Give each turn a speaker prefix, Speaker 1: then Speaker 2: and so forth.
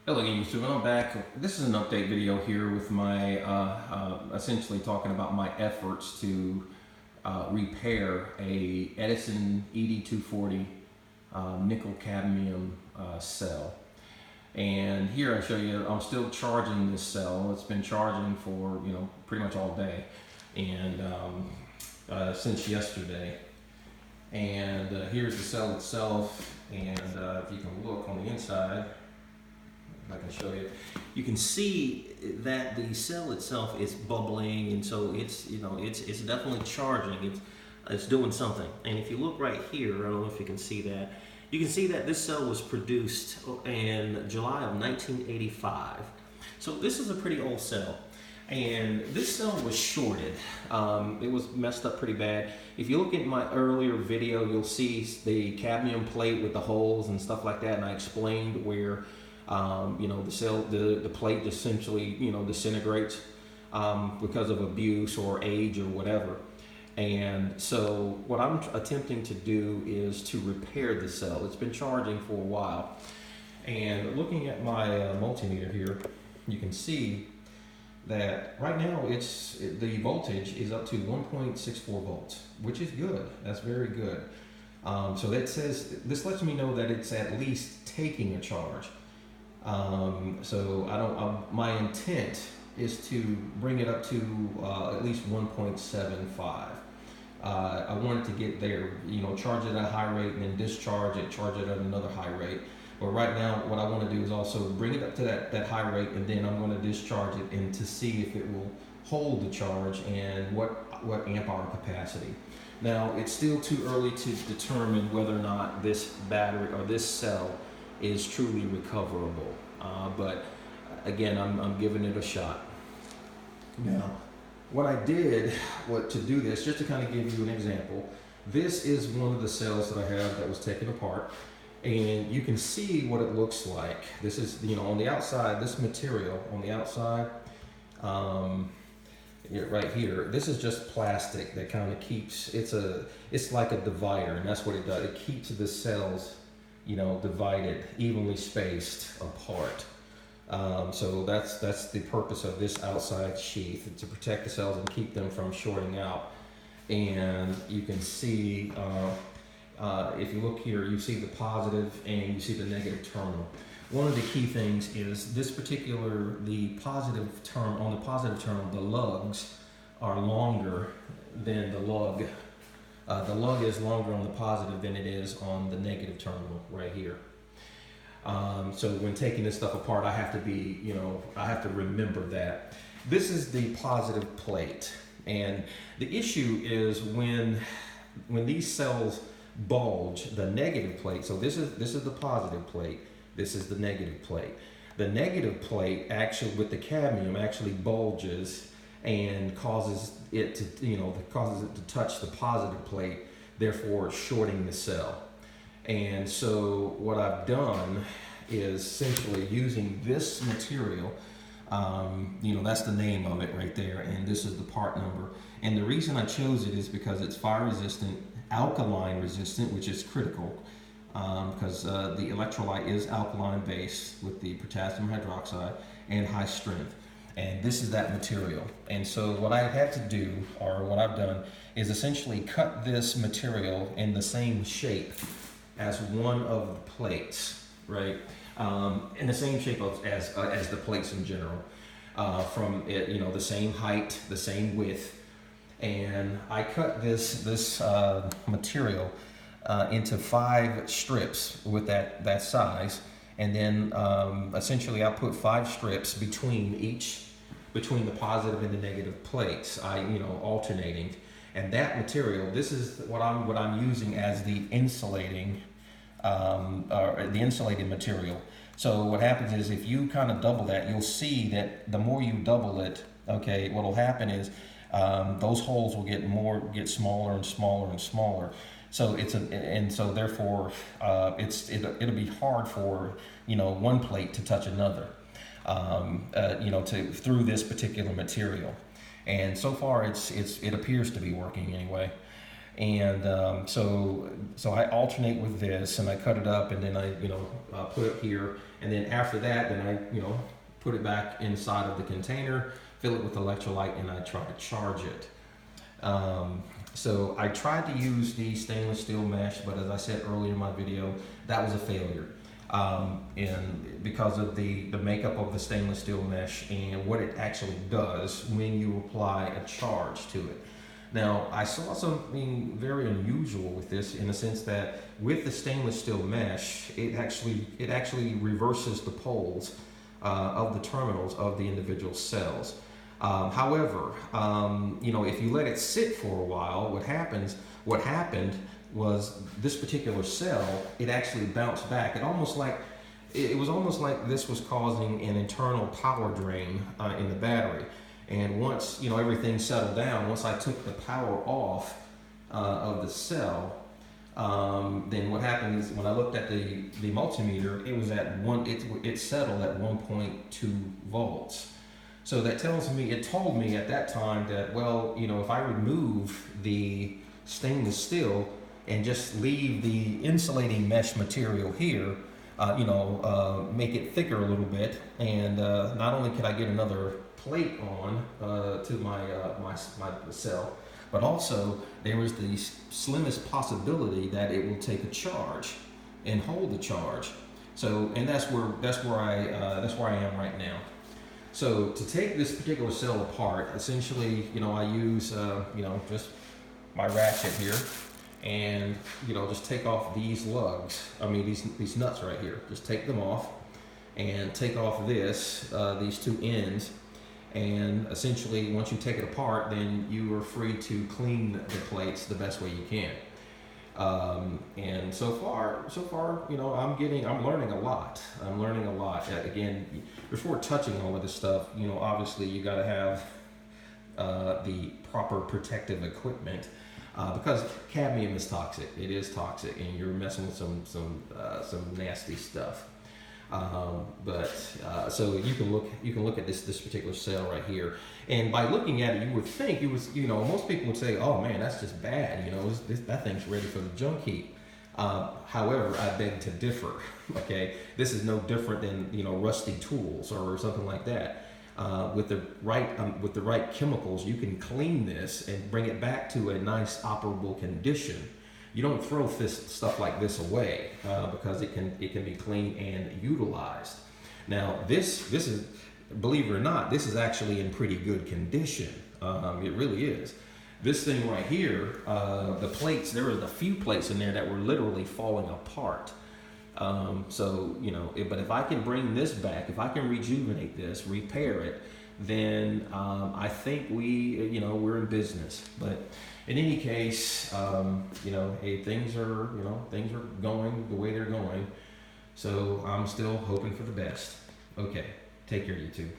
Speaker 1: Hello YouTube, and I'm back. This is an update video here with my essentially talking about my efforts to repair a Edison ED-240 nickel cadmium cell. And here I show you I'm still charging this cell. It's been charging for pretty much all day, and since yesterday. And here's the cell itself, and if you can look on the inside, I can show you. You can see that the cell itself is bubbling, and so it's it's definitely charging. It's doing something. And if you look right here, I don't know if you can see that. You can see that this cell was produced in July of 1985. So this is a pretty old cell. And this cell was shorted. It was messed up pretty bad. If you look at my earlier video, you'll see the cadmium plate with the holes and stuff like that, and I explained where the cell, the plate essentially, disintegrates because of abuse or age or whatever. And so what I'm attempting to do is to repair the cell. It's been charging for a while. And looking at my multimeter here, you can see that right now the voltage is up to 1.64 volts, which is good. That's very good. So that says, this lets me know that it's at least taking a charge. My intent is to bring it up to at least 1.75. I want it to get there, charge it at a high rate and then discharge it, charge it at another high rate. But right now, what I want to do is also bring it up to that high rate, and then I'm going to discharge it and to see if it will hold the charge and what amp hour capacity. Now, it's still too early to determine whether or not this battery or this cell is truly recoverable, but again, I'm giving it a shot. Now, what I did to do this, just to kind of give you an example, this is one of the cells that I have that was taken apart, and you can see what it looks like. This is, on the outside, this material on the outside, right here, this is just plastic that kind of keeps, it's like a divider, and that's what it does. It keeps the cells divided, evenly spaced apart. So that's the purpose of this outside sheath, to protect the cells and keep them from shorting out. And you can see, if you look here, you see the positive and you see the negative terminal. One of the key things is this particular, the positive term, on the positive terminal, the lugs are longer than the lug. The lug is longer on the positive than it is on the negative terminal right here. So when taking this stuff apart, I have to be, I have to remember that. This is the positive plate. And the issue is when these cells bulge, the negative plate, so this is the positive plate, this is the negative plate. The negative plate actually, with the cadmium, actually bulges and causes it to, to touch the positive plate, therefore shorting the cell. And so what I've done is essentially using this material, that's the name of it right there, and this is the part number. And the reason I chose it is because it's fire resistant, alkaline resistant, which is critical, because the electrolyte is alkaline based with the potassium hydroxide, and high strength. And this is that material. And so what I had to do, or what I've done, is essentially cut this material in the same shape as one of the plates, right? In the same shape as the plates in general. From it, the same height, the same width. And I cut this material into 5 strips with that size, and then essentially I put 5 strips between the positive and the negative plates. Alternating, and that material, this is what I'm using as the insulating material. So what happens is, if you kind of double that, you'll see that the more you double it, okay, what will happen is those holes will get smaller and smaller and smaller. So therefore it'll be hard for one plate to touch another, through this particular material. And so far it appears to be working anyway. And so I alternate with this, and I cut it up, and then I put it here, and then after that, then I put it back inside of the container, fill it with electrolyte, and I try to charge it. So I tried to use the stainless steel mesh, but as I said earlier in my video, that was a failure. And because of the makeup of the stainless steel mesh and what it actually does when you apply a charge to it. Now, I saw something very unusual with this in the sense that with the stainless steel mesh, it actually reverses the poles of the terminals of the individual cells. However, if you let it sit for a while, what happened was this particular cell, it actually bounced back. It was almost like this was causing an internal power drain in the battery. And once everything settled down, once I took the power off of the cell, then what happened is when I looked at the multimeter, it was at it settled at 1.2 volts. So that told me at that time that, well, if I remove the stainless steel and just leave the insulating mesh material here, make it thicker a little bit, and not only could I get another plate on to my cell, but also there was the slimmest possibility that it will take a charge and hold the charge. So, and that's where I am right now. So to take this particular cell apart, essentially, I use just my ratchet here, and just take off these lugs. I mean these nuts right here. Just take them off, and take off these two ends. And essentially, once you take it apart, then you are free to clean the plates the best way you can. And so far, I'm learning a lot. Again, before touching all of this stuff, obviously you got to have the proper protective equipment, because cadmium is toxic. It is toxic, and you're messing with some nasty stuff. So you can look at this particular cell right here, and by looking at it, you would think most people would say, oh man, that's just bad, that thing's ready for the junk heap. However, I beg to differ. Okay, this is no different than rusty tools or something like that. With the right chemicals, you can clean this and bring it back to a nice operable condition. You don't throw stuff like this away because it can be cleaned and utilized. Now this is, believe it or not, this is actually in pretty good condition. It really is. This thing right here, the plates, there was a few plates in there that were literally falling apart. But if I can bring this back, if I can rejuvenate this, repair it, then I think we're in business. But in any case, hey, things are going the way they're going. So I'm still hoping for the best. Okay, take care, you two.